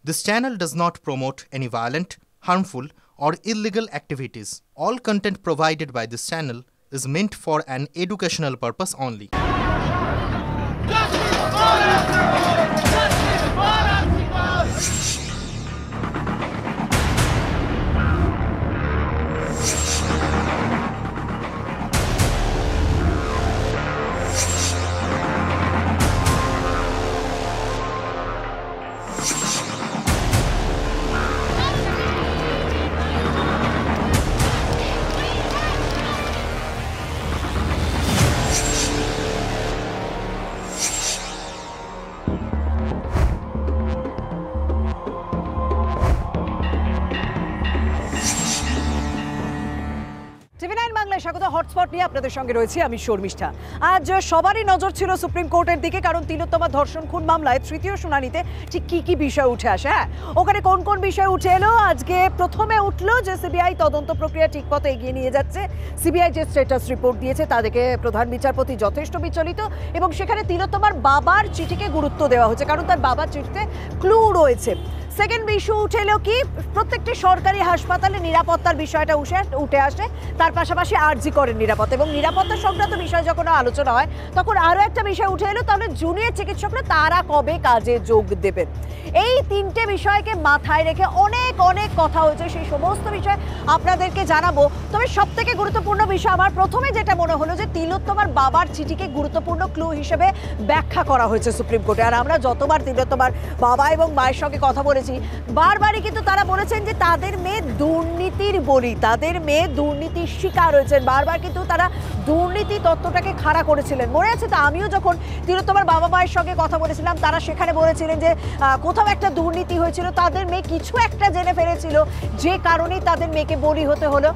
This channel does not promote any violent, harmful, or illegal activities. All content provided by this channel is meant for an educational purpose only. স্বাগত hotspot নিয়ে আপনাদের সঙ্গে রয়েছি আমি শর্মিষ্ঠা। আজ সবারই নজর ছিল সুপ্রিম কোর্টের দিকে, কারণ তিলোত্তমা ধর্ষণ খুন মামলায় তৃতীয় শুনানিতে ঠিক কি বিষয় উঠে আসে। ওখানে কোন কোন বিষয় উঠে এলো? আজকে প্রথমে উঠলো যে সিবিআই তদন্ত প্রক্রিয়া ঠিক পথে এগিয়ে নিয়ে যাচ্ছে। সিবিআই যে স্ট্যাটাস রিপোর্ট দিয়েছে তা দেখে প্রধান বিচারপতি যথেষ্ট বিচলিত, এবং সেখানে তিলোত্তমার বাবার চিঠিকে গুরুত্ব দেওয়া হচ্ছে, কারণ তার বাবার চিঠিতে ক্লু রয়েছে। সেকেন্ড ইস্যু উঠে এলো কি, প্রত্যেকটি সরকারি হাসপাতালে নিরাপত্তার বিষয়টা উঠে আসে, তার পাশাপাশি আরজি করেন নিরাপত্তা, এবং নিরাপত্তা সংক্রান্ত বিষয় যখন আলোচনা হয় তখন আরও একটা বিষয় উঠে এলো, তাহলে জুনিয়র চিকিৎসকরা তারা কবে কাজে যোগ দেবেন। এই তিনটে বিষয়কে মাথায় রেখে অনেক কথা হয়েছে, সেই সমস্ত বিষয় আপনাদেরকে জানাবো। তবে সব থেকে গুরুত্বপূর্ণ বিষয় আমার প্রথমে যেটা মনে হলো যে তিলোত্তমার বাবার চিঠিকে গুরুত্বপূর্ণ ক্লু হিসেবে ব্যাখ্যা করা হয়েছে সুপ্রিম কোর্টে। আর আমরা যতবার তিলোত্তমার বাবা এবং মায়ের সঙ্গে কথা বলেছি বারবারই কিন্তু তারা বলেছেন যে তাদের মেয়ে দুর্নীতির বলি, তাদের মেয়ে দুর্নীতির শিকার হয়েছেন। বারবার কিন্তু তারা দুর্নীতি তত্ত্বটাকে খাড়া করেছিলেন। মনে আছে তো, আমিও যখন তিলোত্তমার বাবা মায়ের সঙ্গে কথা বলেছিলাম তারা সেখানে বলেছিলেন যে কোথাও একটা দুর্নীতি হয়েছিল, তাদের মেয়ে কিছু একটা জেনে ফেলেছিল যে কারণেই তাদের মেয়েকে বলি হতে হলো।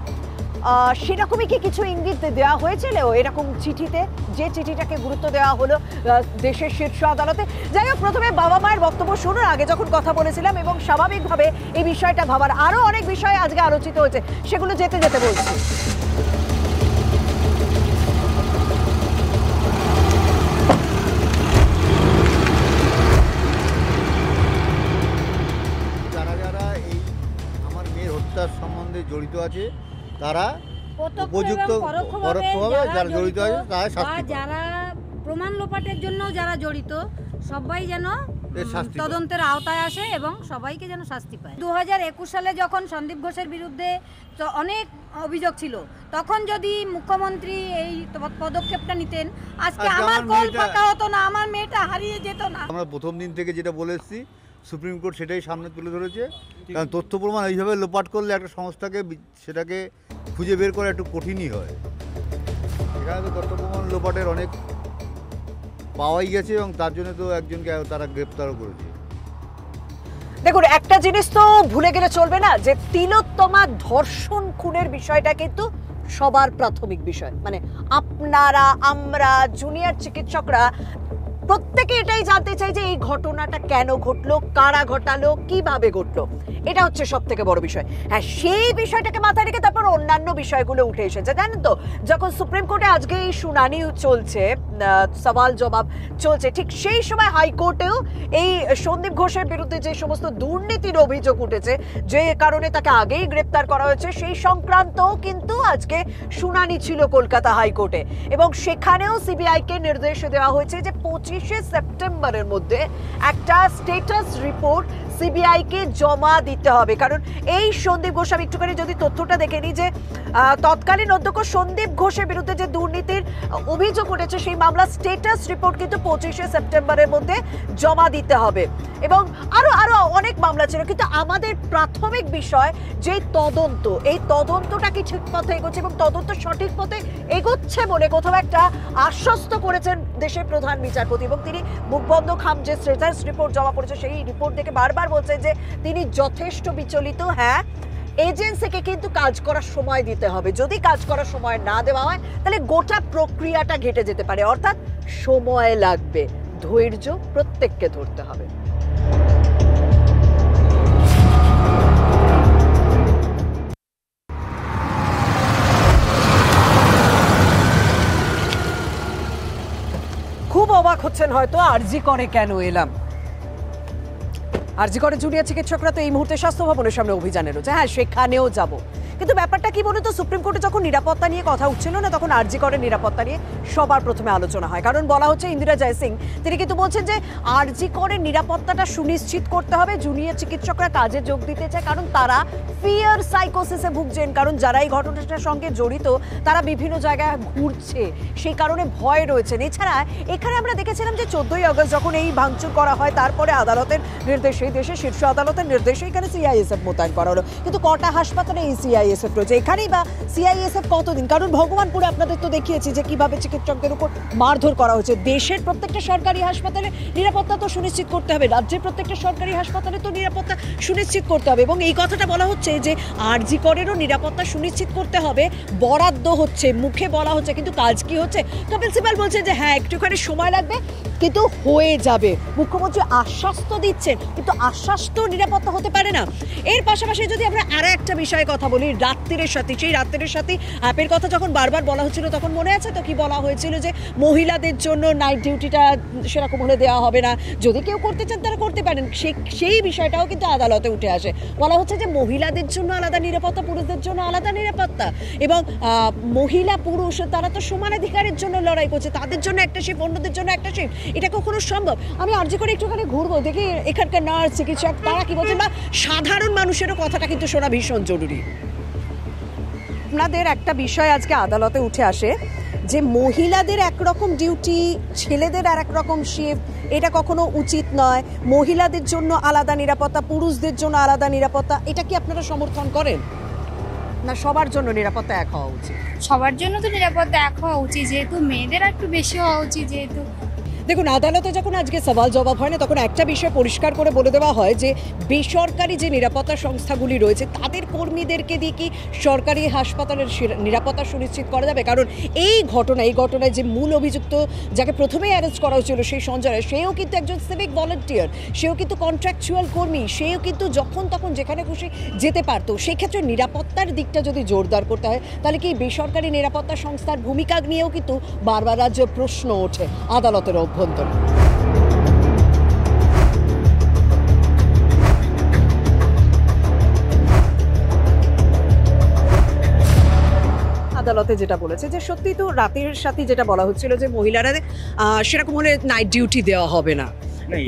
সেরকমই কি কিছু ইঙ্গিত দেওয়া হয়েছিল এরকম চিঠিতে, যে চিঠিটাকে গুরুত্ব দেওয়া হলো দেশের শীর্ষ আদালতে? যাই হোক, প্রথমে বাবা মায়ের বক্তব্য শুনুন আগে যখন কথা বলেছিলাম, এবং স্বাভাবিকভাবে এই বিষয়টা ভাবার আরও অনেক বিষয় আজকে আলোচিত হয়েছে, সেগুলো যেতে যেতে বলছি। যারা এই আমার মেয়ের হত্যার সম্বন্ধে জড়িত আছে তারা উপযুক্ত পরোক্ষভাবে যারা জড়িত আছে তারা শাস্তি পায়। যারা প্রমাণ লোপাটের জন্য যারা জড়িত সবাই যেন তদন্তের আওতায় আসে এবং সবাইকে যেন শাস্তি পায়। 2021 সালে যখন সন্দীপ ঘোষের বিরুদ্ধে অনেক অভিযোগ ছিল, তখন যদি মুখ্যমন্ত্রী এই পদক্ষেপটা নিতেন আজকে আমার কল ফাঁকা হতো না, আমার মেয়েটা হারিয়ে যেত না। আমরা প্রথম দিন থেকে যেটা বলে এসেছি, সুপ্রিম কোর্ট সেটাই সামনে তুলে ধরেছে। কারণ তথ্য প্রমাণ এইভাবে লোপাট করলে একটা সংস্থাকে সেটাকে খুঁজে বের করা একটু কঠিনই হয়। এখানে তো তথ্য প্রমাণ লোপাটের অনেক পাওয়াই গেছে, এবং তার জন্য তো একজনকে তারা গ্রেপ্তারও করেছে। দেখুন, একটা জিনিস তো ভুলে গেলে চলবে না, যে তিলোত্তমা ধর্ষণ খুনের বিষয়টা কিন্তু সবার প্রাথমিক বিষয়। মানে আপনারা, আমরা, জুনিয়র চিকিৎসকরা প্রত্যেকে এটাই জানতে চাই যে এই ঘটনাটা কেন ঘটলো, কারা ঘটালো, কিভাবে ঘটলো। এটা হচ্ছে সব থেকে বড় বিষয়। হ্যাঁ, সেই বিষয়টাকে মাথায় রেখে তারপর অন্যান্য বিষয়গুলো উঠে এসেছে। জানেন তো, যখন সুপ্রিম কোর্টে আজকে এই শুনানি চলছে, সওয়াল জবাব চলছে, ঠিক সেই সময় হাইকোর্টেও এই সন্দীপ ঘোষের বিরুদ্ধে যে সমস্ত দুর্নীতির অভিযোগ উঠেছে, যে কারণে তাকে আগেই গ্রেপ্তার করা হয়েছে, সেই সংক্রান্ত কিন্তু আজকে শুনানি ছিল কলকাতা হাইকোর্টে, এবং সেখানেও সিবিআইকে নির্দেশ দেওয়া হয়েছে যে 25শে সেপ্টেম্বরের মধ্যে একটা স্ট্যাটাস রিপোর্ট সিবিআইকে জমা দিতে হবে। কারণ এই সন্দীপ ঘোষ, আমি একটুখানি যদি তথ্যটা দেখে নিই, যে তৎকালীন অধ্যক্ষ সন্দীপ ঘোষের বিরুদ্ধে যে দুর্নীতির অভিযোগ উঠেছে সেই মামলার স্ট্যাটাস রিপোর্ট কিন্তু 25শে সেপ্টেম্বরের মধ্যে জমা দিতে হবে, এবং আরো অনেক মামলা ছিল। কিন্তু আমাদের প্রাথমিক বিষয় যে তদন্ত, এই তদন্তটা কি ঠিক পথে এগোচ্ছে, এবং তদন্ত সঠিক পথে এগোচ্ছে বলে কোথাও একটা আশ্বস্ত করেছেন দেশের প্রধান বিচারপতি, এবং তিনি মুখবন্ধ খাম যে স্ট্যাটাস রিপোর্ট জমা করেছে সেই রিপোর্ট দেখে বারবার বলছেন যে তিনি যথেষ্ট বিচলিত। হ্যাঁ, এজেন্সিকে কিন্তু কাজ করার সময় দিতে হবে, যদি কাজ করার সময় না দেওয়া হয় তাহলে গোটা প্রক্রিয়াটা ঘেটে যেতে পারে, অর্থাৎ সময় লাগবে, ধৈর্য প্রত্যেককে ধরতে হবে। খুব অবাক হচ্ছেন হয়তো, আরজি করে কেন এলাম। আরজি করে জুনিয়র চিকিৎসকরা তো এই মুহূর্তে স্বাস্থ্য ভবনের সামনে অভিযানে রয়েছে, হ্যাঁ সেখানেও যাব, কিন্তু ব্যাপারটা কি বলতো, সুপ্রিম কোর্টে যখন নিরাপত্তা নিয়ে কথা উঠছিল না, তখন আরজি করে নিরাপত্তা নিয়ে সবার প্রথমে আলোচনা হয়। কারণ বলা হচ্ছে ইন্দিরা জয়সিং তিনি কিন্তু বলছেন যে আরজি করে নিরাপত্তাটা সুনিশ্চিত করতে হবে, জুনিয়র চিকিৎসকরা কাজে যোগ দিতে চায়, কারণ তারা ফিয়ার সাইকোসিসে ভুগছেন, কারণ যারা এই ঘটনাটার সঙ্গে জড়িত তারা বিভিন্ন জায়গায় ঘুরছে, সেই কারণে ভয় রয়েছেন। এছাড়া এখানে আমরা দেখেছিলাম যে 14ই আগস্ট যখন এই ভাঙচুর করা হয়, তারপরে আদালতের নির্দেশে, দেশের শীর্ষ আদালতের নির্দেশে এখানে সিআইএসএফ মোতায়েন করা হলো, কিন্তু কটা হাসপাতালে এই সিআইএসএফ রয়েছে, এখানেই বা সিআইএসএফ কতদিন? কারণ ভগবানপুরে আপনাদের তো দেখিয়েছি যে কিভাবে চিকিৎসকদের উপর মারধর করা হয়েছে। দেশের প্রত্যেকটা সরকারি হাসপাতালে নিরাপত্তা তো সুনিশ্চিত করতে হবে, রাজ্যের প্রত্যেকটা সরকারি হাসপাতালে তো নিরাপত্তা সুনিশ্চিত করতে হবে, এবং এই কথাটা বলা হচ্ছে যে আরজি করেরও নিরাপত্তা সুনিশ্চিত করতে হবে, বরাদ্দ হচ্ছে, মুখে বলা হচ্ছে, কিন্তু কাজ কি হচ্ছে? কপিল সিবাল বলছে যে হ্যাঁ একটুখানি সময় লাগবে কিন্তু হয়ে যাবে, মুখ্যমন্ত্রী আশ্বাস তো দিচ্ছেন, কিন্তু আশ্বাস তো নিরাপত্তা হতে পারে না। এর পাশাপাশি যদি আমরা আরো একটা বিষয়ে কথা বলি, রাত্রির সাথী, সেই রাত্রির সাথী অ্যাপের কথা যখন বারবার বলা হচ্ছিল, তখন মনে আছে তো কি বলা হয়েছিল যে মহিলাদের জন্য নাইট ডিউটিটা সেরকম হলে দেওয়া হবে না, যদি কেউ করতে চান তারা করতে পারেন, সেই বিষয়টাও কিন্তু আদালতে উঠে আসে। বলা হচ্ছে যে মহিলাদের জন্য আলাদা নিরাপত্তা, পুরুষদের জন্য আলাদা নিরাপত্তা, এবং মহিলা পুরুষ তারা তো সমানাধিকারের জন্য লড়াই করছে, তাদের জন্য একটা শিফট, অন্যদের জন্য একটা শিফট, এটা কখনো সম্ভব? আমি আরজি করে একটুখানি ঘুরবো, দেখি এখানকার নার্স, চিকিৎসক তারা কি বলছেন, বা সাধারণ মানুষেরও কথাটা কিন্তু শোনা ভীষণ জরুরি। আপনাদের একটা বিষয় আজকে আদালতে উঠে আসে যে মহিলাদের একরকম ডিউটি, ছেলেদের আর একরকম শিফট, এটা কখনো উচিত নয়, মহিলাদের জন্য আলাদা নিরাপত্তা, পুরুষদের জন্য আলাদা নিরাপত্তা, এটা কি আপনারা সমর্থন করেন, না সবার জন্য নিরাপত্তা এক হওয়া উচিত? সবার জন্য তো নিরাপত্তা এক হওয়া উচিত, যেহেতু মেয়েদের একটু বেশি হওয়া উচিত। যেহেতু দেখুন, আদালতে যখন আজকে সওয়াল জবাব হয় না, তখন একটা বিষয় পরিষ্কার করে বলে দেওয়া হয় যে বেসরকারি যে নিরাপত্তা সংস্থাগুলি রয়েছে তাদের কর্মীদেরকে দিয়ে কি সরকারি হাসপাতালের নিরাপত্তা সুনিশ্চিত করা যাবে? কারণ এই ঘটনায় যে মূল অভিযুক্ত, যাকে প্রথমেই অ্যারেস্ট করা হয়েছিল, সেই সঞ্জয় রায়, সেও কিন্তু একজন সিভিক ভলান্টিয়ার, সেও কিন্তু কন্ট্রাকচুয়াল কর্মী, সেও কিন্তু যখন তখন যেখানে খুশি যেতে পারতো। সেই ক্ষেত্রে নিরাপত্তার দিকটা যদি জোরদার করতে হয়, তাহলে কি বেসরকারি নিরাপত্তা সংস্থার ভূমিকা নিয়েও কিন্তু বারবার রাজ্য প্রশ্ন ওঠে আদালতের অভ্যন্তরে। আদালতে যেটা বলেছে যে সত্যি তো রাতের সাথে যেটা বলা হচ্ছিল যে মহিলারা সেরকম হলে নাইট ডিউটি দেওয়া হবে না,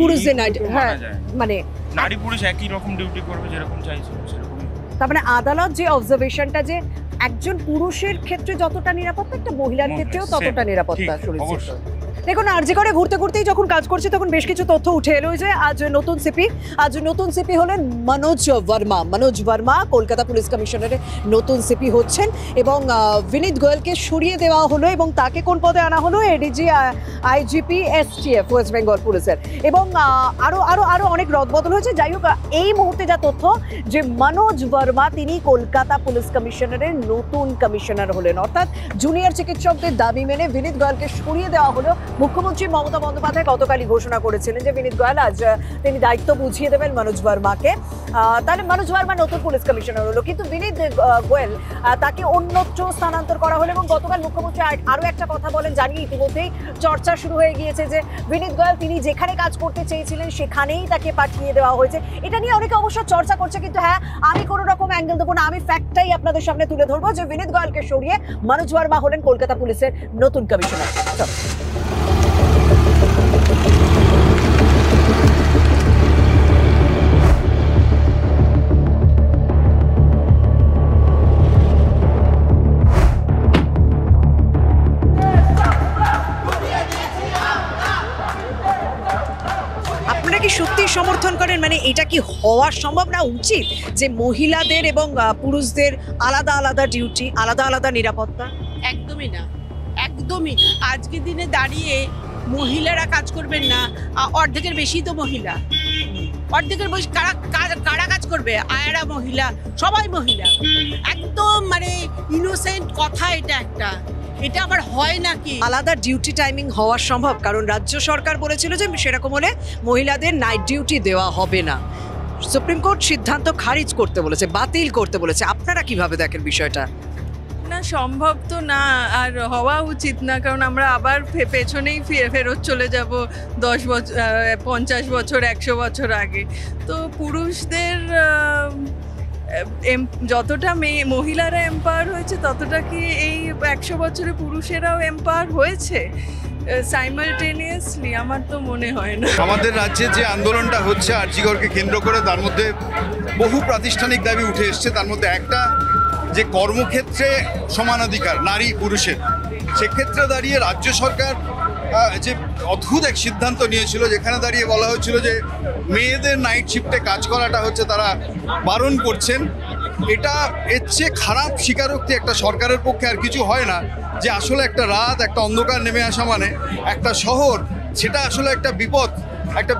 পুরুষদের নাইট, হ্যাঁ মানে নারী পুরুষ একই রকম ডিউটি করবে যেরকম চাইছে সেরকম। তার মানে আদালত যে অবজারভেশনটা যে একজন পুরুষের ক্ষেত্রে যতটা নিরাপত্তা, একটা মহিলার ক্ষেত্রেও ততটা নিরাপত্তা সুনিশ্চিত। দেখুন, আরজি করে ঘুরতে ঘুরতেই যখন কাজ করছি তখন বেশ কিছু তথ্য উঠে এলো যে আজ নতুন সিপি হলেন মনোজ বর্মা কলকাতা পুলিশ কমিশনারের নতুন সিপি হচ্ছেন, এবং বিনীত গোয়েলকে সরিয়ে দেওয়া হলো এবং তাকে কোন পদে আনা হলো? ADG IGP STF West Bengal পুলিশের, এবং আরো অনেক রদবদল হয়েছে। যাই হোক, এই মুহূর্তে যা তথ্য যে মনোজ বর্মা তিনি কলকাতা পুলিশ কমিশনারের নতুন কমিশনার হলেন, অর্থাৎ জুনিয়র চিকিৎসকদের দাবি মেনে বিনীত গোয়েলকে সরিয়ে দেওয়া হলো। মুখ্যমন্ত্রী মমতা বন্দ্যোপাধ্যায় গতকালই ঘোষণা করেছিলেন যে বিনীত গোয়েল আজ তিনি দায়িত্ব বুঝিয়ে দেবেন মনোজ বর্মাকে, তাহলে মনোজ বর্মা নতুন পুলিশ কমিশনার হলো। কিন্তু বিনীত গোয়েল তাকে অন্যত্র স্থানান্তর করা হলো, এবং গতকাল মুখ্যমন্ত্রী আরও একটা কথা বলেন, জানি ইতিমধ্যেই চর্চা শুরু হয়ে গিয়েছে যে বিনীত গোয়েল তিনি যেখানে কাজ করতে চেয়েছিলেন সেখানেই তাকে পাঠিয়ে দেওয়া হয়েছে। এটা নিয়ে অনেকে অবশ্য চর্চা করছে, কিন্তু হ্যাঁ আমি কোনো রকম অ্যাঙ্গেল দেবো না, আমি ফ্যাক্টটাই আপনাদের সামনে তুলে ধরবো যে বিনীত গোয়েলকে সরিয়ে মনোজ বর্মা হলেন কলকাতা পুলিশের নতুন কমিশনার। আপনারা কি সত্যি সমর্থন করেন, মানে এটা কি হওয়া সম্ভব না উচিত যে মহিলাদের এবং পুরুষদের আলাদা আলাদা ডিউটি, আলাদা আলাদা নিরাপত্তা? একদমই না, একদমই। আজকের দিনে দাঁড়িয়ে মহিলারা কাজ করবেন না, অর্ধেকের বেশি তো মহিলা, অর্ধেকের বেশি কারা কাজ করবে? আয়ারা মহিলা, সবাই মহিলা, একদম মানে ইনোসেন্ট কথা এটা একটা। এটা আবার হয় নাকি? আলাদা ডিউটি টাইমিং হওয়া সম্ভব, কারণ রাজ্য সরকার বলেছিল যে সেরকম হলে মহিলাদের নাইট ডিউটি দেওয়া হবে না। সুপ্রিম কোর্ট সিদ্ধান্ত খারিজ করতে বলেছে, বাতিল করতে বলেছে। আপনারা কিভাবে দেখেন বিষয়টা? না, সম্ভব তো না, আর হওয়া উচিত না, কারণ আমরা আবার পেছনেই ফেরত চলে যাব 10 বছর, 50 বছর, 100 বছর আগে। তো পুরুষদের যতটা মহিলারা এম্পাওয়ার হয়েছে ততটা কি এই 100 বছরে পুরুষেরাও এম্পাওয়ার হয়েছে সাইমালটেনিয়াসলি? আমার তো মনে হয় না। আমাদের রাজ্যে যে আন্দোলনটা হচ্ছে আরজিকরকে কেন্দ্র করে, তার মধ্যে বহু প্রাতিষ্ঠানিক দাবি উঠে এসছে। তার মধ্যে একটা যে কর্মক্ষেত্রে সমানাধিকার নারী পুরুষের, সেক্ষেত্রে দাঁড়িয়ে রাজ্য সরকার যে অদ্ভুত এক সিদ্ধান্ত নিয়েছিল, যেখানে দাঁড়িয়ে বলা হয়েছিল যে মেয়েদের নাইট শিফটে কাজ করাটা হচ্ছে তারা বারণ করছেন। এটা এর চেয়ে খারাপ স্বীকারোক্তি একটা সরকারের পক্ষে আর কিছু হয় না, যে আসলে একটা রাত, একটা অন্ধকার নেমে আসা মানে একটা শহর, সেটা আসলে একটা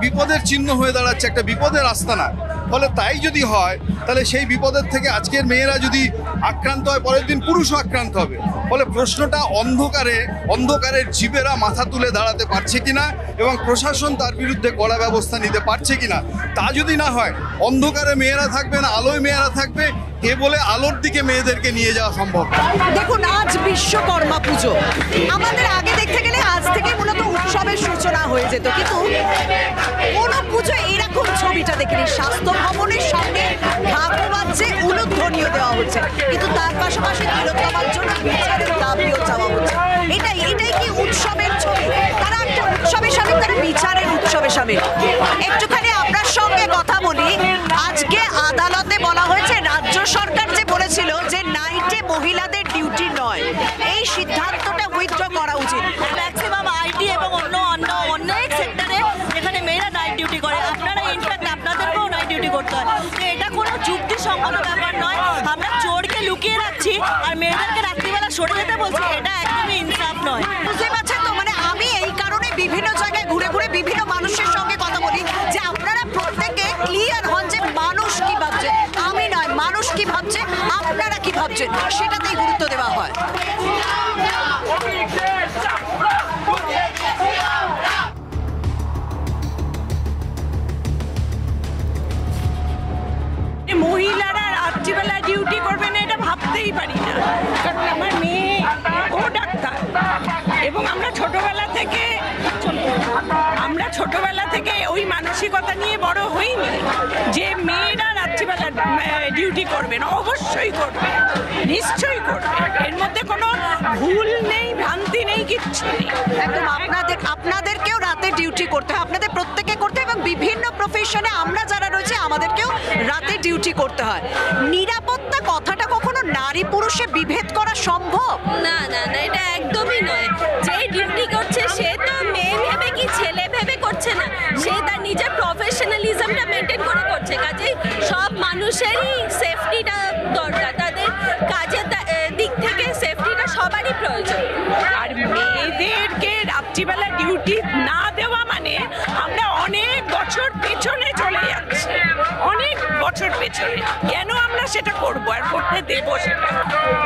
বিপদের চিহ্ন হয়ে দাঁড়াচ্ছে, একটা বিপদের আস্তানা। ফলে তাই যদি হয়, তাহলে সেই বিপদের থেকে আজকের মেয়েরা যদি আক্রান্ত হয়, পরের দিন পুরুষও আক্রান্ত হবে। ফলে প্রশ্নটা অন্ধকারের জীবেরা মাথা তুলে দাঁড়াতে পারছে কিনা এবং প্রশাসন তার বিরুদ্ধে কড়া ব্যবস্থা নিতে পারছে কিনা। তা যদি না হয়, অন্ধকারে মেয়েরা থাকবে না, আলোয় মেয়েরা থাকবে, এ বলে আলোর দিকে মেয়েদেরকে নিয়ে যাওয়া সম্ভব। দেখুন, আজ বিশ্বকর্মা পুজো, আমাদের আগে দেখতে গেলে আজ থেকে মূলত উৎসবের সূচনা হয়ে যেত, কিন্তু কোনো পুজো এরকম ছবিটা দেখিনি। স্বাস্থ্য ভবনের সামনে ঢাকু বাজছে, উলুধ্বনিও দেওয়া হচ্ছে, কিন্তু তার পাশাপাশি তিলোত্তমার জন্য বিচারের দাবিও চাওয়া হচ্ছে। এটাই কি উৎসবের ছবি? তারা একটা উৎসবে সামিল, তারা বিচারের উৎসবে সামিল। একটুখানি আপনার সঙ্গে কথা বলি। আজকে আদালতে বলা হয়েছে, রাজ্য সরকার যে বলেছিল যে নাইটে মহিলাদের ডিউটি নয়, এই সিদ্ধান্তটা উইথড্র করা উচিত। ম্যাক্সিমাম আইটি এবং অনেক সেক্টরে এখানে মেয়েরা নাইট ডিউটি করে, আপনারা ইনফ্যাক্ট আপনাদেরকেও নাইট ডিউটি করতে হয়। তো এটা কোনো যুক্তিসঙ্গত ব্যাপার নয়। আমরা চোরকে লুকিয়ে রাখছি আর মেয়েদেরকে রাত্রিবেলা সরে যেতে বলছি, এটা একদমই ইনসাফ নয়। বুঝতে পারছেন তো? মানে আমি এই কারণে বিভিন্ন জায়গায় ঘুরে ঘুরে বিভিন্ন মানুষের সঙ্গে কথা বলি, যে আপনারা প্রত্যেকে ক্লিয়ার হন যে মানুষ কি ভাবছে, আমি নয়, মানুষ কি ভাবছে, আপনারা কি ভাবছেন, সেটাতেই গুরুত্ব দেওয়া হয়। মহিলারা রাত্রিবেলা ডিউটি করবে না, এটা ভাবতেই পারি না। কারণ আমার মেয়ে ও ডাক্তার, এবং আমরা ছোটবেলা থেকে ওই মানসিকতা নিয়ে বড় হইনি যে মেয়েরা রাত্রিবেলা ডিউটি করবে না। অবশ্যই করবে, নিশ্চয়ই করবে, এর মধ্যে কোনো ভুল নেই, ভ্রান্তি নেই, কিচ্ছু নেই। একদম আপনাদেরকেও রাতে ডিউটি করতে হয়, আপনাদের প্রত্যেকে করতে হয়, এবং বিভিন্ন প্রফেশনে আমরা যারা রয়েছে আমাদেরকেও রাতে ডিউটি করতে হয়। নিরাপত্তা কথাটা কখনো নারী পুরুষে বিভেদ করা সম্ভব? না, এটা একদমই নয়। যে ডিউটি করছে সে তো মেয়ে ভেবে কি ছেলে ভেবে করছে না, সে তার নিজের প্রফেশনালিজমটা মেনটেন করে করছে। কাজেই সব মানুষেরই সেফটিটা দরকার, তাদের কাজের দিক থেকে সেফটিটা সবারই প্রয়োজন। আর মেয়েদেরকে রাত্রিবেলা ডিউটি না দেওয়া মানে আমরা অনেক বছর পেছনে চলে যাচ্ছি, অনেক বছর পেছনে। কেন আমরা সেটা করবো আর করতে দেবো? সেটা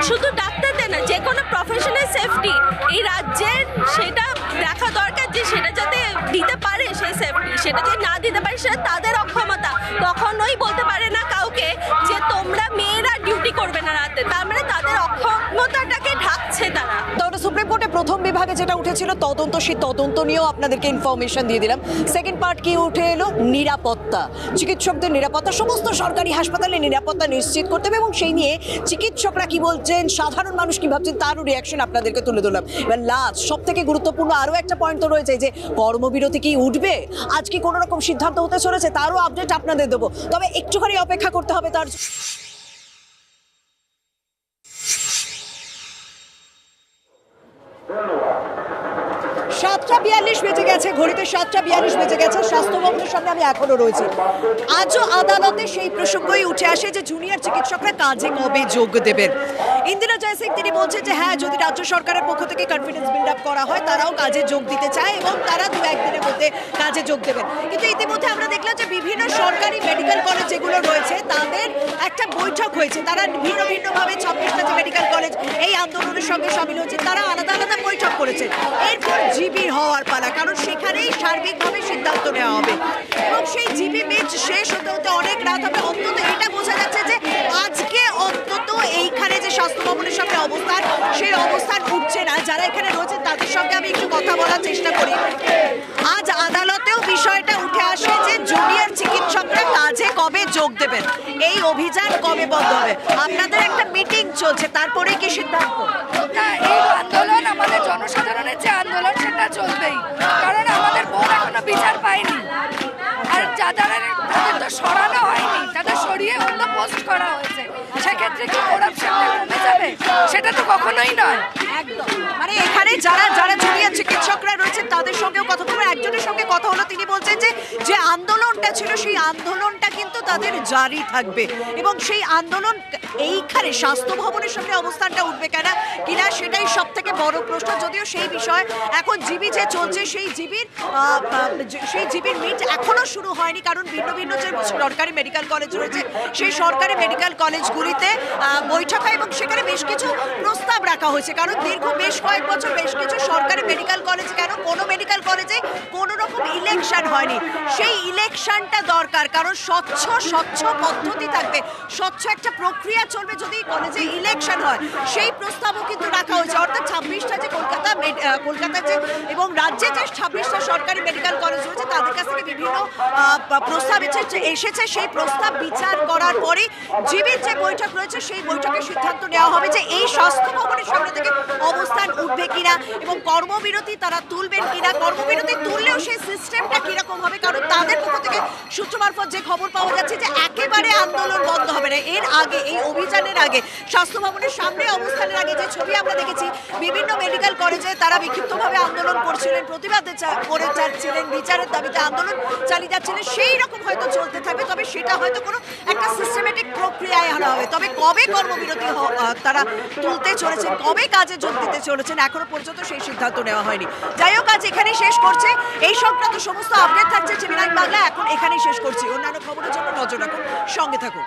শুধু ডাক্তারদের না, যে কোনো প্রফেশনাল সেফটি এই রাজ্যের সেটা দেখা দরকার, যে সেটা যাতে দিতে পারে সেই সেফটি, সেটা যদি না দিতে পারে সেটা তাদের অক্ষমতা। কখনোই বলতে পারে না কাউকে যে তোমরা মেয়েরা ডিউটি করবে না রাতে, তার মানে তাদের অক্ষমতাটাকে ঢাকছে তারা। তাহলে সুপ্রিম কোর্টে প্রথম বিভাগে যেটা উঠেছিল তদন্ত, সেই তদন্ত নিয়েও আপনাদেরকে ইনফরমেশন দিয়ে দিলাম। সেকেন্ড পার্ট কি উঠে এলো? নিরাপত্তা, চিকিৎসকদের নিরাপত্তা, সমস্ত সরকারি হাসপাতালে নিরাপত্তা নিশ্চিত করতে হবে, এবং সেই নিয়ে চিকিৎসকরা কি বলছেন, সাধারণ মানুষ কি ভাবছেন, তারও রিয়াকশন আপনাদেরকে তুলে ধরলাম। এবার লাস্ট সব থেকে গুরুত্বপূর্ণ আরও একটা পয়েন্ট তো রয়েছে, যে কর্মবিরতি কি উঠবে, আজ কি কোনো রকম সিদ্ধান্ত হতে চলেছে, তারও আপডেট আপনাদের দেবো, তবে একটুখানি অপেক্ষা করতে হবে। তার 7:42 বেজে গেছে, ঘড়িতে 7:42 বেজে গেছে। স্বাস্থ্য ভবনের সামনে আমি এখনো রয়েছি। আজও আদালতে সেই প্রসঙ্গই উঠে আসে যে জুনিয়র চিকিৎসকরা কাজে কবে যোগ দেবেন। ইন্দিরা জয়সিং তিনি বলছেন যে হ্যাঁ, যদি রাজ্য সরকারের পক্ষ থেকে কনফিডেন্স বিল্ড আপ করা হয়, তারাও কাজে যোগ দিতে চায় এবং তারা 2-1 দিনের মধ্যে কাজে যোগ দেবেন। কিন্তু ইতিমধ্যে আমরা দেখলাম যে বিভিন্ন সরকারি মেডিকেল কলেজ যেগুলো রয়েছে তাদের একটা বৈঠক হয়েছে, তারা ভিন্ন ভিন্নভাবে 26টা যে মেডিকেল কলেজ এই আন্দোলনের সঙ্গে সামিল হয়েছে, তারা আলাদা আলাদা বৈঠক করেছে। এরপর জিবি হওয়ার পালা, কারণ সেখানেই সার্বিকভাবে সিদ্ধান্ত নেওয়া হবে, এবং সেই জিবি বেঞ্চ শেষ হতে হতে অনেক রাত হবে। অন্তত এটা বোঝা যাচ্ছে যে আজকে অন্তত এইখানে যে স্বাস্থ্য ভবনের সামনে অবস্থান, চেষ্টা করি। আজ আদালতেও বিষয়টা উঠে আসে যে জুনিয়র চিকিৎসকরা কাজে কবে যোগ দেবেন, এই অভিযান কবে বন্ধ হবে। আপনাদের একটা মিটিং চলছে, তারপরে কি সিদ্ধান্ত? এই আন্দোলন আমাদের জনসাধারণের যে আন্দোলন সেটা চলবেই, কারণ আমাদের বোন এখনো বিচার পায়নি। আর তাদের তো সরানো হয়নি, তাদের সরিয়ে অন্য পোস্ট করা হয়েছে। সেক্ষেত্রে কি করাপশনটা কমে যাবে? সেটা তো কখনোই নয়। একদম, মানে এখানে যারা যারা জুনিয়র চিকিৎসকরা রয়েছে তাদের সঙ্গেও কথা বলবো। একজনের সঙ্গে কথা হলো, তিনি বলছেন যে আন্দোলনটা ছিল সেই আন্দোলনটা কিন্তু তাদের জারি থাকবে এবং সেই আন্দোলন এইখানে স্বাস্থ্য ভবনের সামনে অবস্থানটা উঠবে কিনা সেটাই সব থেকে বড় প্রশ্ন। যদিও সেই বিষয় এখন জিবি যে চলছে সেই জিবির মিট এখনো শুরু হয়নি, কারণ ভিন্ন ভিন্ন যে সরকারি মেডিকেল কলেজ রয়েছে সেই সরকারি মেডিকেল কলেজগুলিতে বৈঠক হয় এবং সেখানে বেশ কিছু প্রস্তাব রাখা হয়েছে। কারণ দীর্ঘ বেশ কয়েক বছর বেশ কিছু সরকারি মেডিকেল কলেজ, কেন কোনো মেডিকেল কলেজে কোনো রকম ইলেকশন হয়নি, সেই ইলেকশনটা দরকার। কারণ স্বচ্ছ পদ্ধতি থাকবে, স্বচ্ছ একটা প্রক্রিয়া চলবে যদি কলেজে ইলেকশন হয়, সেই প্রস্তাবও কিন্তু রাখা হয়েছে। অর্থাৎ 26টা যে কলকাতা যে এবং রাজ্যে যে 26টা সরকারি মেডিকেল কলেজ রয়েছে তাদের কাছ থেকে বিভিন্ন প্রস্তাব এসেছে। সেই প্রস্তাব বিচার করার পরে জিবির যে বৈঠক রয়েছে সেই বৈঠকে সিদ্ধান্ত নেওয়া হবে যে এই স্বাস্থ্য ভবনের সামনে থেকে অবস্থান উঠবে কিনা এবং কর্মবিরতি তারা তুলবেন কিনা। কর্মবিরতি তুললেও সেই সিস্টেমটা কিরকম হবে, কারণ তাদের পক্ষ থেকে সূত্র মারফত যে খবর পাওয়া যাচ্ছে যে একেবারে আন্দোলন বন্ধ হবে না। এর আগে, এই অভিযানের আগে, স্বাস্থ্য ভবনের সামনে অবস্থানের আগে যে ছবি আমরা দেখেছি, বিভিন্ন মেডিকেল কলেজে তারা বিক্ষিপ্তভাবে আন্দোলন করছিলেন, প্রতিবাদ করে যাচ্ছিলেন, বিচারের দাবিতে আন্দোলন চালিয়ে যাচ্ছিলেন, সেই রকম হয়তো চলতে থাকবে। তবে সেটা হয়তো কোনো একটা সিস্টেমেটিক প্রক্রিয়ায় আনা হবে। তবে কবে কর্মবিরতি তারা তুলতে চলেছেন, কবে কাজে যোগ দিতে চলেছেন, এখনো পর্যন্ত সেই সিদ্ধান্ত নেওয়া হয়নি। যাই হোক, আজ এখানেই শেষ করছে। এই সংক্রান্ত সমস্ত আপডেট থাকছে টিভি9 বাংলা। এখন এখানেই শেষ করছি। অন্যান্য খবরের জন্য নজর রাখুন, সঙ্গে থাকুন।